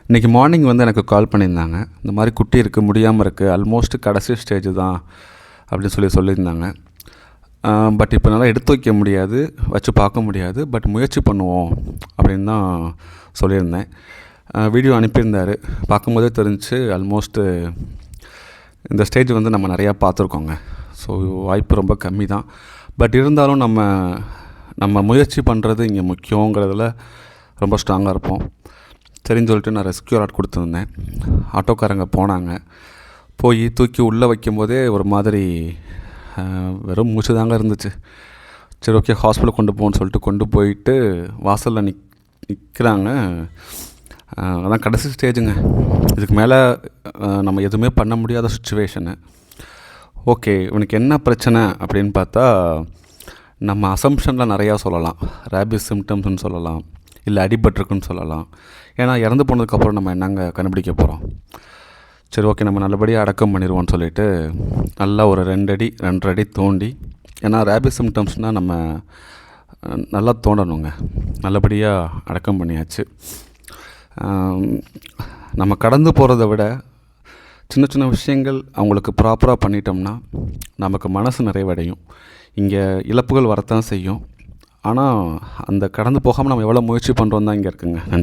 இன்றைக்கி மார்னிங் வந்து எனக்கு கால் பண்ணியிருந்தாங்க. இந்த மாதிரி குட்டி இருக்குது, முடியாமல் இருக்குது, ஆல்மோஸ்ட் கடைசி ஸ்டேஜ் தான் அப்படின்னு சொல்லியிருந்தாங்க. பட் இப்போ நல்லா எடுத்து வைக்க முடியாது, வச்சு பார்க்க முடியாது, பட் முயற்சி பண்ணுவோம் அப்படின்னு தான் சொல்லியிருந்தேன். வீடியோ அனுப்பியிருந்தார். பார்க்கும்போதே தெரிஞ்சு ஆல்மோஸ்ட்டு இந்த ஸ்டேஜ் வந்து நம்ம நிறையா பார்த்துருக்கோங்க. ஸோ வாய்ப்பு ரொம்ப கம்மி தான். பட் இருந்தாலும் நம்ம முயற்சி பண்ணுறது இங்கே முக்கியங்கிறதுல ரொம்ப ஸ்ட்ராங்காக இருப்போம். சரின்னு சொல்லிட்டு நான் ரெஸ்க்யூ அலாட் கொடுத்துருந்தேன். ஆட்டோக்காரங்க போனாங்க. போய் தூக்கி உள்ளே வைக்கும்போதே ஒரு மாதிரி வெறும் மூச்சு தாங்க இருந்துச்சு. சரி, ஓகே, ஹாஸ்பிட்டல் கொண்டு போகணுன்னு சொல்லிட்டு கொண்டு போயிட்டு வாசலில் நிற்கிறாங்க. அதான் கடைசி ஸ்டேஜுங்க. இதுக்கு மேலே நம்ம எதுவுமே பண்ண முடியாத சுச்சுவேஷனு. ஓகே, இவனுக்கு என்ன பிரச்சனை அப்படின்னு பார்த்தா, நம்ம அசம்ஷனில் நிறையா சொல்லலாம். ரேபிஸ் சிம்டம்ஸ்னு சொல்லலாம், இல்லை அடிபட்டிருக்குன்னு சொல்லலாம். ஏன்னா இறந்து போனதுக்கப்புறம் நம்ம என்னங்க கண்டுபிடிக்க போகிறோம். சரி, ஓகே, நம்ம நல்லபடியாக அடக்கம் பண்ணிடுவோம்னு சொல்லிவிட்டு நல்லா ஒரு 2 அடி தோண்டி, ஏன்னா ரேபிஸ் சிம்டம்ஸ்னால் நம்ம நல்லா தோண்டணுங்க. நல்லபடியாக அடக்கம் பண்ணியாச்சு. நம்ம கடந்து போகிறத விட சின்ன சின்ன விஷயங்கள் அவங்களுக்கு ப்ராப்பராக பண்ணிட்டோம்னா நமக்கு மனசு நிறைவடையும். இங்கே இழப்புகள் வரத்தான் செய்யும். ஆனால் அந்த கடந்து போகாமல் நம்ம எவ்வளோ முயற்சி பண்ணுறோம் தான் இங்கே இருக்குங்க. நன்றி.